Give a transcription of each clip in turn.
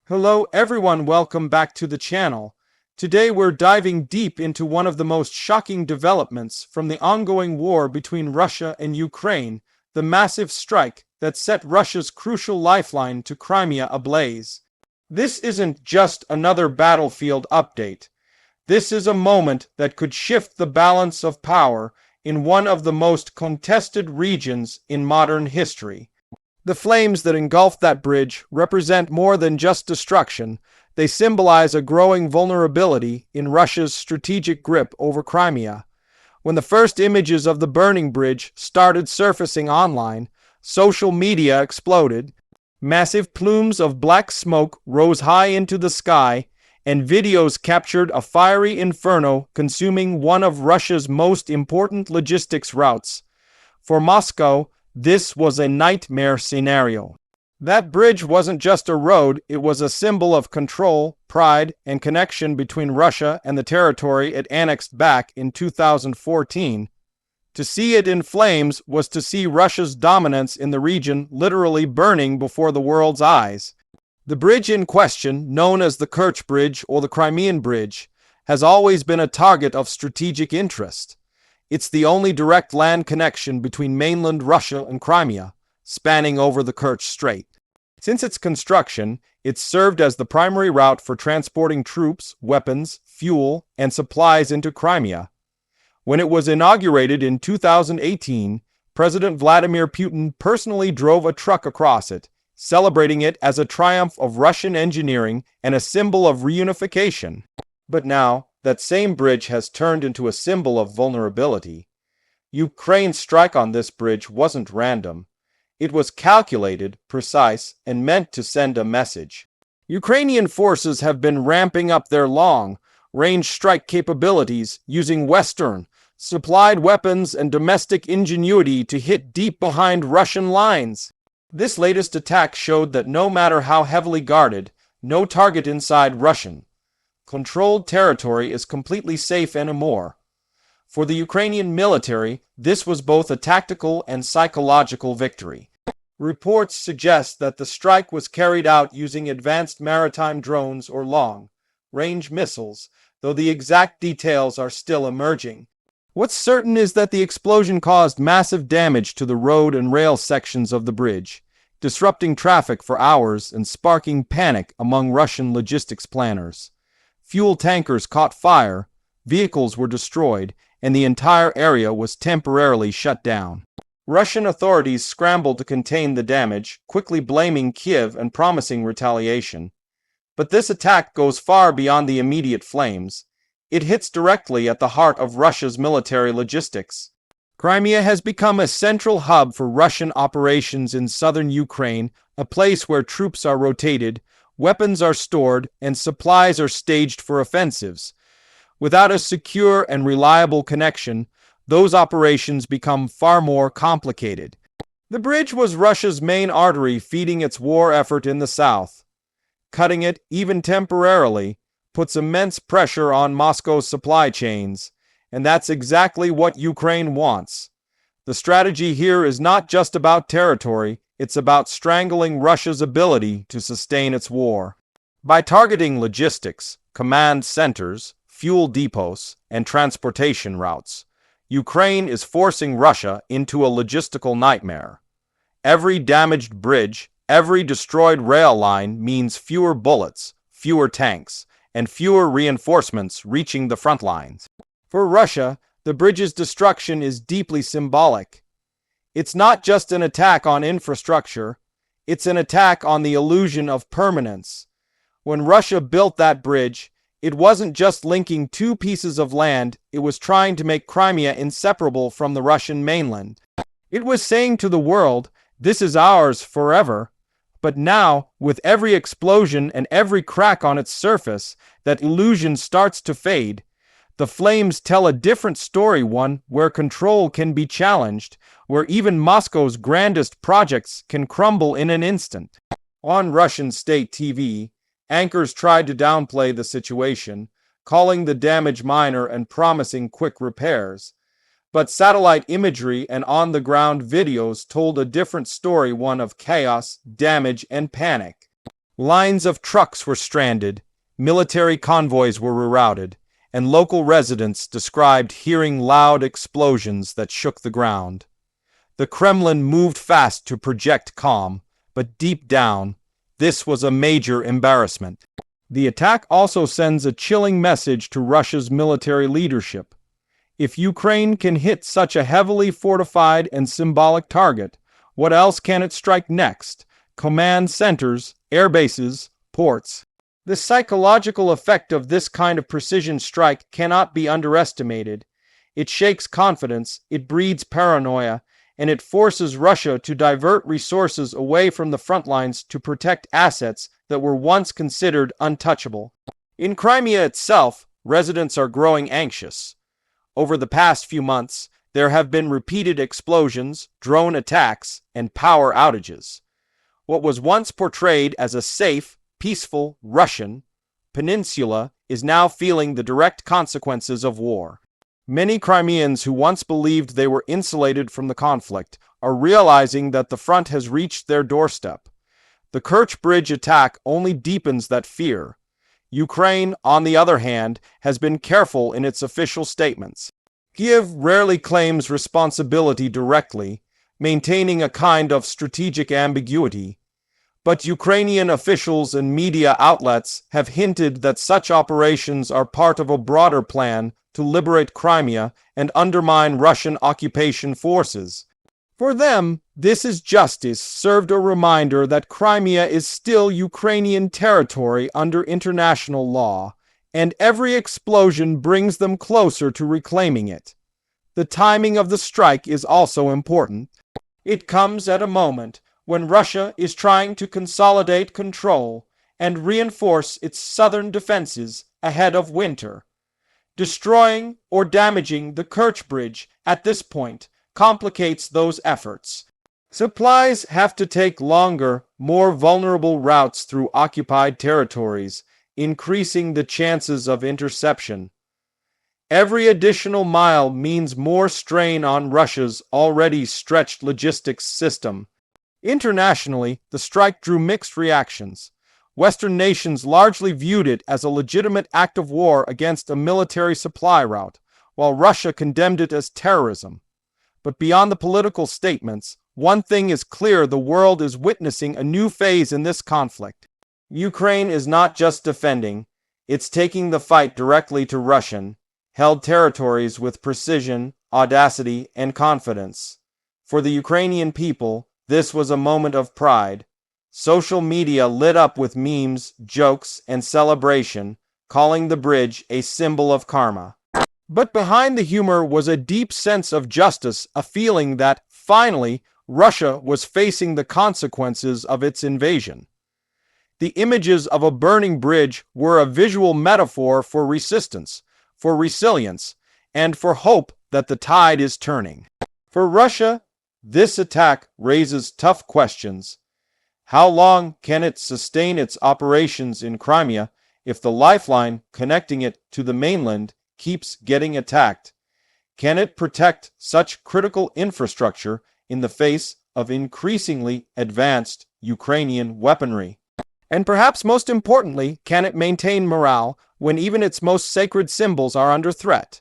Hello everyone, welcome back to the channel. Today we're diving deep into one of the most shocking developments from the ongoing war between Russia and Ukraine, the massive strike that set Russia's crucial lifeline to Crimea ablaze. This isn't just another battlefield update. This is a moment that could shift the balance of power in one of the most contested regions in modern history. The flames that engulf that bridge represent more than just destruction. They symbolize a growing vulnerability in Russia's strategic grip over Crimea. When the first images of the burning bridge started surfacing online, social media exploded. Massive plumes of black smoke rose high into the sky, and videos captured a fiery inferno consuming one of Russia's most important logistics routes. For Moscow, this was a nightmare scenario. That bridge wasn't just a road, it was a symbol of control, pride, and connection between Russia and the territory it annexed back in 2014. To see it in flames was to see Russia's dominance in the region literally burning before the world's eyes. The bridge in question, known as the Kerch Bridge or the Crimean Bridge, has always been a target of strategic interest. It's the only direct land connection between mainland Russia and Crimea, spanning over the Kerch Strait. Since its construction, it's served as the primary route for transporting troops, weapons, fuel, and supplies into Crimea. When it was inaugurated in 2018, President Vladimir Putin personally drove a truck across it, celebrating it as a triumph of Russian engineering and a symbol of reunification. But now, that same bridge has turned into a symbol of vulnerability. Ukraine's strike on this bridge wasn't random. It was calculated, precise, and meant to send a message. Ukrainian forces have been ramping up their long-range strike capabilities using Western-supplied weapons and domestic ingenuity to hit deep behind Russian lines. This latest attack showed that no matter how heavily guarded, no target inside Russian controlled territory is completely safe anymore. For the Ukrainian military, this was both a tactical and psychological victory. Reports suggest that the strike was carried out using advanced maritime drones or long-range missiles, though the exact details are still emerging. What's certain is that the explosion caused massive damage to the road and rail sections of the bridge, disrupting traffic for hours and sparking panic among Russian logistics planners. Fuel tankers caught fire, vehicles were destroyed, and the entire area was temporarily shut down. Russian authorities scrambled to contain the damage, quickly blaming Kiev and promising retaliation. But this attack goes far beyond the immediate flames. It hits directly at the heart of Russia's military logistics. Crimea has become a central hub for Russian operations in southern Ukraine, a place where troops are rotated, weapons are stored, and supplies are staged for offensives. Without a secure and reliable connection, those operations become far more complicated. The bridge was Russia's main artery feeding its war effort in the south. Cutting it, even temporarily, puts immense pressure on Moscow's supply chains, and that's exactly what Ukraine wants. The strategy here is not just about territory, it's about strangling Russia's ability to sustain its war. By targeting logistics, command centers, fuel depots, and transportation routes, Ukraine is forcing Russia into a logistical nightmare. Every damaged bridge, every destroyed rail line means fewer bullets, fewer tanks, and fewer reinforcements reaching the front lines. For Russia, the bridge's destruction is deeply symbolic. It's not just an attack on infrastructure, it's an attack on the illusion of permanence. When Russia built that bridge, it wasn't just linking two pieces of land, it was trying to make Crimea inseparable from the Russian mainland. It was saying to the world, this is ours forever. But now, with every explosion and every crack on its surface, that illusion starts to fade. The flames tell a different story, one where control can be challenged, where even Moscow's grandest projects can crumble in an instant. On Russian state TV, anchors tried to downplay the situation, calling the damage minor and promising quick repairs. But satellite imagery and on-the-ground videos told a different story, one of chaos, damage, and panic. Lines of trucks were stranded, military convoys were rerouted, and local residents described hearing loud explosions that shook the ground. The Kremlin moved fast to project calm, but deep down, this was a major embarrassment. The attack also sends a chilling message to Russia's military leadership. If Ukraine can hit such a heavily fortified and symbolic target, what else can it strike next? Command centers, air bases, ports. The psychological effect of this kind of precision strike cannot be underestimated. It shakes confidence, it breeds paranoia, and it forces Russia to divert resources away from the front lines to protect assets that were once considered untouchable. In Crimea itself, residents are growing anxious. Over the past few months, there have been repeated explosions, drone attacks, and power outages. What was once portrayed as a safe, peaceful Russian peninsula is now feeling the direct consequences of war. Many Crimeans who once believed they were insulated from the conflict are realizing that the front has reached their doorstep. The Kerch Bridge attack only deepens that fear. Ukraine, on the other hand, has been careful in its official statements. Kiev rarely claims responsibility directly, maintaining a kind of strategic ambiguity. But Ukrainian officials and media outlets have hinted that such operations are part of a broader plan to liberate Crimea and undermine Russian occupation forces. For them, this is justice served a reminder that Crimea is still Ukrainian territory under international law, and every explosion brings them closer to reclaiming it. The timing of the strike is also important. It comes at a moment when Russia is trying to consolidate control and reinforce its southern defenses ahead of winter. Destroying or damaging the Kerch Bridge at this point complicates those efforts. Supplies have to take longer, more vulnerable routes through occupied territories, increasing the chances of interception. Every additional mile means more strain on Russia's already stretched logistics system. Internationally, the strike drew mixed reactions. Western nations largely viewed it as a legitimate act of war against a military supply route, while Russia condemned it as terrorism. But beyond the political statements, one thing is clear: the world is witnessing a new phase in this conflict. Ukraine is not just defending, it's taking the fight directly to Russian-held territories with precision, audacity, and confidence. For the Ukrainian people, this was a moment of pride. Social media lit up with memes, jokes, and celebration, calling the bridge a symbol of karma. But behind the humor was a deep sense of justice, a feeling that, finally, Russia was facing the consequences of its invasion. The images of a burning bridge were a visual metaphor for resistance, for resilience, and for hope that the tide is turning. For Russia, this attack raises tough questions. How long can it sustain its operations in Crimea if the lifeline connecting it to the mainland keeps getting attacked? Can it protect such critical infrastructure in the face of increasingly advanced Ukrainian weaponry? And perhaps most importantly, can it maintain morale when even its most sacred symbols are under threat?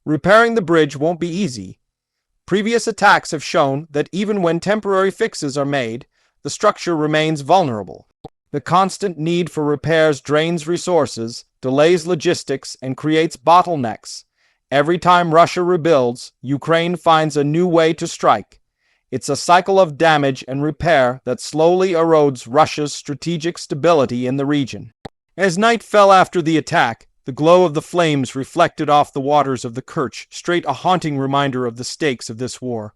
Repairing the bridge won't be easy. Previous attacks have shown that even when temporary fixes are made, the structure remains vulnerable. The constant need for repairs drains resources, delays logistics, and creates bottlenecks. Every time Russia rebuilds, Ukraine finds a new way to strike. It's a cycle of damage and repair that slowly erodes Russia's strategic stability in the region. As night fell after the attack, the glow of the flames reflected off the waters of the Kerch, straight a haunting reminder of the stakes of this war.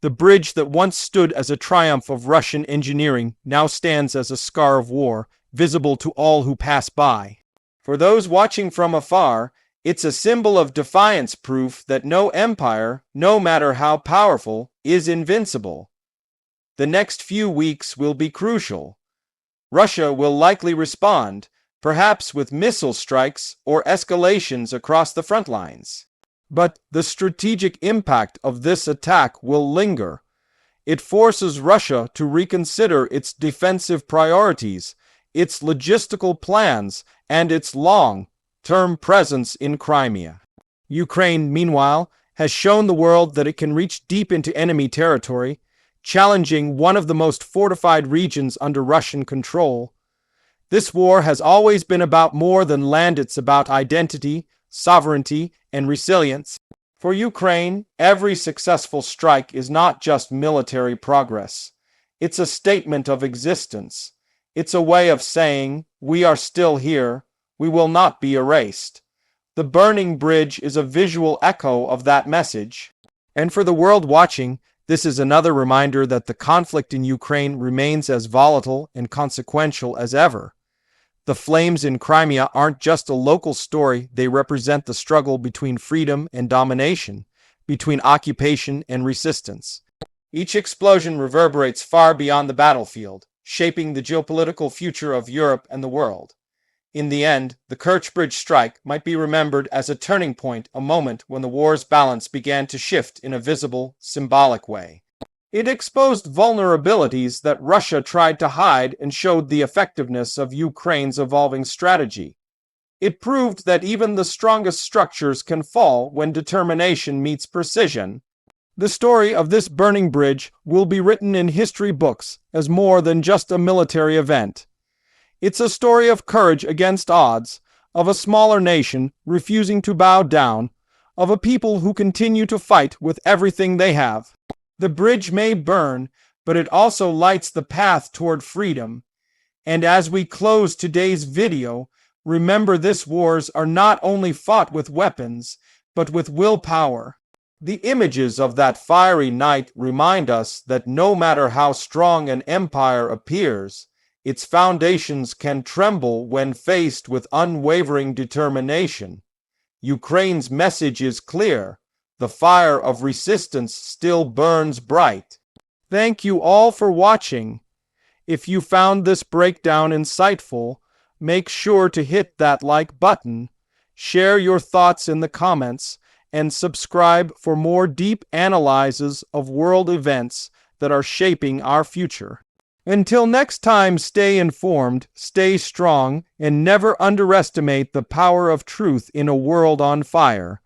The bridge that once stood as a triumph of Russian engineering now stands as a scar of war, visible to all who pass by. For those watching from afar, it's a symbol of defiance, proof that no empire, no matter how powerful, is invincible. The next few weeks will be crucial. Russia will likely respond, perhaps with missile strikes or escalations across the front lines. But the strategic impact of this attack will linger. It forces Russia to reconsider its defensive priorities, its logistical plans, and its long-term presence in Crimea. Ukraine, meanwhile, has shown the world that it can reach deep into enemy territory, challenging one of the most fortified regions under Russian control. This war has always been about more than land. It's about identity, sovereignty, and resilience. For Ukraine, every successful strike is not just military progress. It's a statement of existence. It's a way of saying, we are still here, we will not be erased. The burning bridge is a visual echo of that message. And for the world watching, this is another reminder that the conflict in Ukraine remains as volatile and consequential as ever. The flames in Crimea aren't just a local story, they represent the struggle between freedom and domination, between occupation and resistance. Each explosion reverberates far beyond the battlefield, shaping the geopolitical future of Europe and the world. In the end, the Kerch Bridge strike might be remembered as a turning point, a moment when the war's balance began to shift in a visible, symbolic way. It exposed vulnerabilities that Russia tried to hide and showed the effectiveness of Ukraine's evolving strategy. It proved that even the strongest structures can fall when determination meets precision. The story of this burning bridge will be written in history books as more than just a military event. It's a story of courage against odds, of a smaller nation refusing to bow down, of a people who continue to fight with everything they have. The bridge may burn, but it also lights the path toward freedom. And as we close today's video, remember these wars are not only fought with weapons, but with willpower. The images of that fiery night remind us that no matter how strong an empire appears, its foundations can tremble when faced with unwavering determination. Ukraine's message is clear. The fire of resistance still burns bright. Thank you all for watching. If you found this breakdown insightful, make sure to hit that like button, share your thoughts in the comments, and subscribe for more deep analyses of world events that are shaping our future. Until next time, stay informed, stay strong, and never underestimate the power of truth in a world on fire.